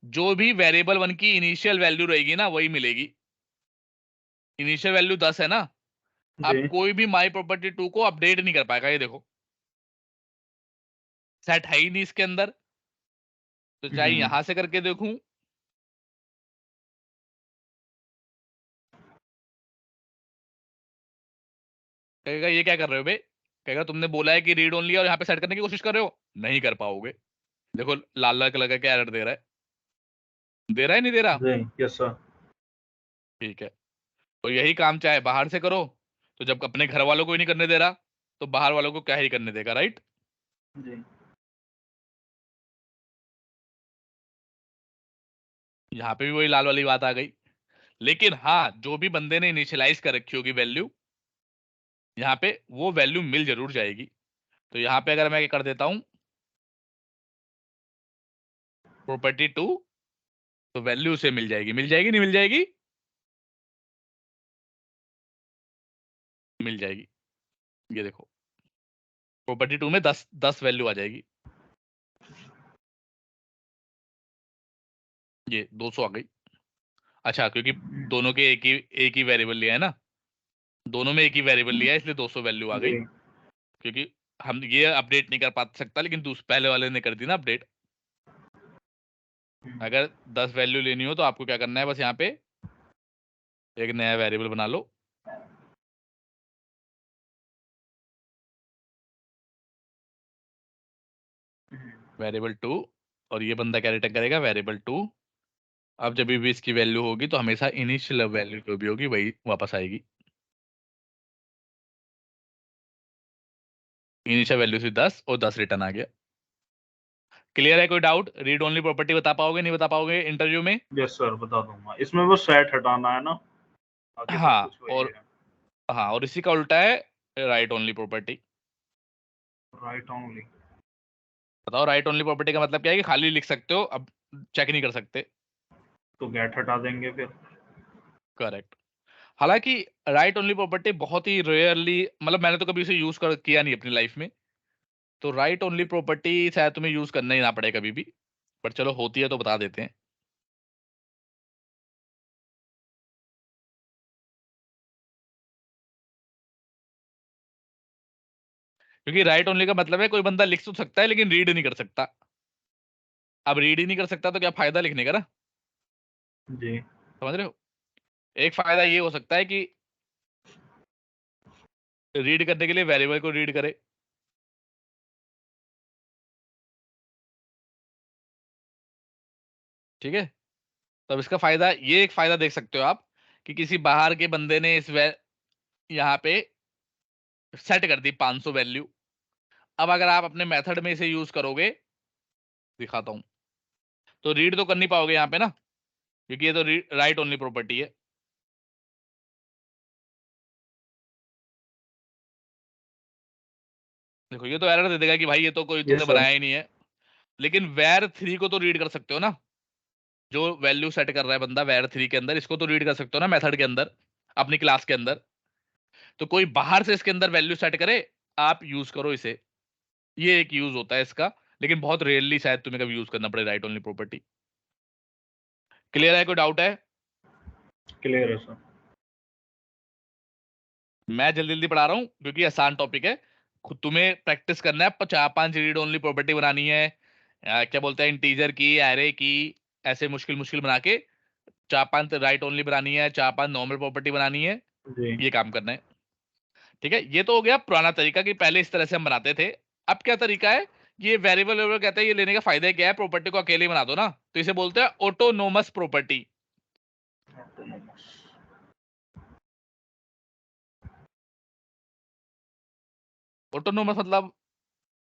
जो भी वेरिएबल 1 की इनिशियल वैल्यू रहेगी ना वही मिलेगी। इनिशियल वैल्यू 10 है ना, अब जी कोई भी माई प्रॉपर्टी 2 को अपडेट नहीं कर पाएगा। ये देखो सेट है ही नहीं इसके अंदर, तो चाहे हम्म, यहां से करके देखूं, कहेगा ये क्या कर रहे हो बे, कहेगा तुमने बोला है कि रीड ओनली और यहाँ पे सेट करने की कोशिश कर रहे हो, नहीं कर पाओगे। देखो लाल लाल कलर का क्या एरर दे रहा है, दे रहा है नहीं दे रहा? जी यस सर। ठीक है, तो यही काम चाहे बाहर से करो, तो जब अपने घर वालों को ही नहीं करने दे रहा, तो बाहर वालों को क्या ही करने देगा, राइट? जी यहाँ पे भी वही लाल वाली बात आ गई। लेकिन हाँ, जो भी बंदे ने इनिशियलाइज कर रखी होगी वैल्यू, यहाँ पे वो वैल्यू मिल जरूर जाएगी। तो यहाँ पे अगर मैं क्या कर देता हूँ प्रॉपर्टी 2, तो वैल्यू उसे मिल जाएगी, मिल जाएगी नहीं मिल जाएगी? मिल जाएगी। ये देखो प्रॉपर्टी 2 में 10 10 वैल्यू आ जाएगी। ये 200 आ गई। अच्छा, क्योंकि दोनों के एक ही वेरिएबल लिया है ना, दोनों में एक ही वेरिएबल लिया है, इसलिए 200 वैल्यू आ गई। जी क्योंकि हम ये अपडेट नहीं कर पा सकता, लेकिन पहले वाले ने कर दी ना अपडेट। अगर 10 वैल्यू लेनी हो तो आपको क्या करना है, बस यहाँ पे एक नया वेरिएबल बना लो। वेरिएबल 2, और ये बंदा क्या रिटर्न करेगा, वेरिएबल 2। अब जब भी इसकी वैल्यू होगी तो हमेशा इनिशियल वैल्यू जो भी होगी वही वापस आएगी। इनिशियल वैल्यू से 10 और 10 रिटर्न आ गया। क्लियर है, कोई डाउट? रीड ओनली प्रॉपर्टी बता पाओगे नहीं बता पाओगे इंटरव्यू में? यस सर बता दूंगा, इसमें बस सेट हटाना है ना, बाकी सब हाँ, कुछ वही है। और इसी का उल्टा है right only property. Right only. बताओ राइट ओनली प्रॉपर्टी का मतलब क्या है? कि खाली लिख सकते हो, अब चेक नहीं कर सकते। तो गेट हटा देंगे फिर। करेक्ट। हालांकि राइट ओनली प्रॉपर्टी बहुत ही रेयरली, मतलब मैंने तो कभी इसे यूज किया नहीं अपनी लाइफ में। तो राइट ओनली प्रॉपर्टी शायद तुम्हें यूज करना ही ना पड़े कभी भी, बट चलो होती है तो बता देते हैं। क्योंकि राइट ओनली का मतलब है कोई बंदा लिख तो सकता है लेकिन रीड नहीं कर सकता। अब रीड ही नहीं कर सकता तो क्या फायदा लिखने का ना? जी समझ रहे हो? एक फायदा ये हो सकता है कि रीड करने के लिए वेरिएबल को रीड करे। ठीक है, तो अब इसका फायदा, ये एक फायदा देख सकते हो आप, कि किसी बाहर के बंदे ने यहाँ पे सेट कर दी 500 वैल्यू। अब अगर आप अपने मेथड में इसे यूज करोगे, दिखाता हूं, तो रीड तो कर नहीं पाओगे यहाँ पे ना, क्योंकि ये तो राइट ओनली प्रॉपर्टी है। देखो ये तो एरर दे देगा कि भाई ये तो कोई तुमने यस सर। बनाया ही नहीं है, लेकिन वेर 3 को तो रीड कर सकते हो ना, जो वैल्यू सेट कर रहा है बंदा वेर 3 के अंदर, इसको तो रीड कर सकते हो ना मेथड के अंदर, अपनी क्लास के अंदर। तो कोई बाहर से इसके अंदर वैल्यू सेट करे, आप यूज करो इसे, ये एक यूज होता है इसका, लेकिन बहुत रेयरली शायद तुम्हें कभी यूज करना पड़े राइट ओनली प्रॉपर्टी। क्लियर है, कोई डाउट है? क्लियर है सर। मैं जल्दी जल्दी पढ़ा रहा हूँ क्योंकि आसान टॉपिक है, खुद तुम्हें प्रैक्टिस करना है, 4-5 रीड ओनली प्रॉपर्टी बनानी है, क्या बोलते हैं, इंटीजर की, एरे की, ऐसे मुश्किल मुश्किल बना के 4-5 राइट ओनली बनानी है, 4-5 नॉर्मल प्रॉपर्टी बनानी है, जी। ये काम करना है। ठीक है, ये तो हो गया पुराना तरीका कि पहले इस तरह से हम बनाते थे। अब क्या तरीका है, ये वेरिएबल वेरिएबल कहते हैं, ये लेने का फायदा क्या है, प्रॉपर्टी को अकेले ही बना दो ना, तो इसे बोलते हैं ऑटोनोमस प्रॉपर्टी। ऑटोनोमस मतलब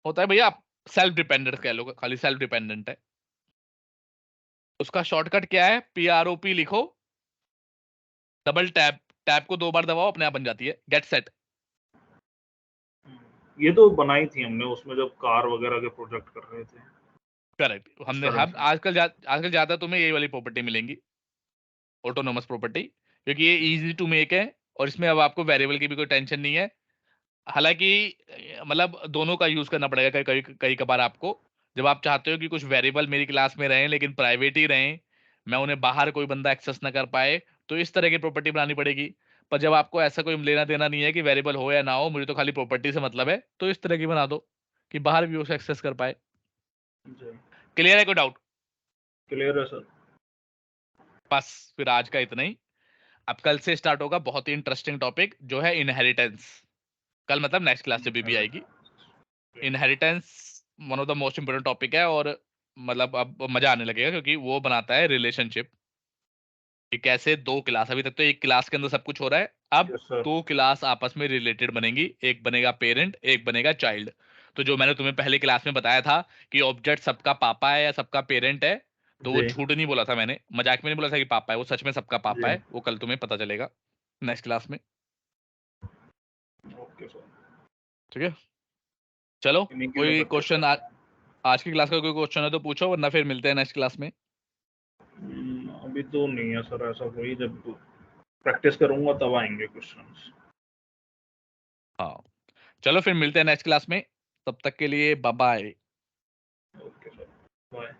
होता है भैया, सेल्फ डिपेंडेंट कह लो, खाली सेल्फ डिपेंडेंट है। उसका शॉर्टकट क्या है, PROP लिखो, डबल टैप, टैप को 2 बार दबाओ, अपने आप बन जाती है, गेट सेट। ये तो बनाई थी हमने उसमें जब कार वगैरह के प्रोजेक्ट कर रहे थे, करेक्ट, इस हमने तरह हम से। आजकल ज्यादा तुम्हें यही वाली प्रॉपर्टी मिलेंगी, ऑटोनोमस प्रॉपर्टी, क्योंकि ये इजी टू मेक है, और इसमें अब आपको वेरिएबल की भी कोई टेंशन नहीं है। हालांकि मतलब दोनों का यूज करना पड़ेगा कई कई कई कबार आपको, जब आप चाहते हो कि कुछ वेरिएबल मेरी क्लास में रहें लेकिन प्राइवेट ही रहें, मैं उन्हें बाहर कोई बंदा एक्सेस ना कर पाए, तो इस तरह की प्रॉपर्टी बनानी पड़ेगी। पर जब आपको ऐसा कोई लेना देना नहीं है कि वेरिएबल हो या ना हो, मुझे तो खाली प्रॉपर्टी से मतलब है, तो इस तरह की बना दो कि बाहर भी उसे एक्सेस कर पाए। जी। क्लियर है, कोई डाउट? क्लियर है सर। बस फिर आज का इतना ही। अब कल से स्टार्ट होगा बहुत ही इंटरेस्टिंग टॉपिक, जो है इनहेरिटेंस। कल मतलब नेक्स्ट क्लास से भी आएगी। Inheritance one of the most important topic है, और मतलब अब मजा आने लगेगा क्योंकि वो बनाता है रिलेशनशिप, कि कैसे दो क्लास, अभी तक तो एक क्लास के अंदर सब कुछ हो रहा है, अब यस सर। दो क्लास आपस में रिलेटेड बनेंगी, एक बनेगा पेरेंट, एक बनेगा चाइल्ड। तो जो मैंने तुम्हें पहले क्लास में बताया था कि ऑब्जेक्ट सबका पापा है या सबका पेरेंट है, तो वो जी। झूठ नहीं बोला था मैंने, मजाक में नहीं बोला था कि पापा है, वो सच में सबका पापा जी। है, वो कल तुम्हें पता चलेगा नेक्स्ट क्लास में। Okay sir. ठीक है, चलो, इन्हीं के लिए कोई प्रैक्टिस क्वेश्चन करते हैं। आज की क्लास का कोई क्वेश्चन है तो पूछो, वरना फिर मिलते हैं नेक्स्ट क्लास में। अभी तो नहीं है सर ऐसा कोई, जब प्रैक्टिस करूंगा तब आएंगे क्वेश्चंस। हाँ, चलो फिर मिलते हैं नेक्स्ट क्लास में, तब तक के लिए bye bye. Okay sir. Bye.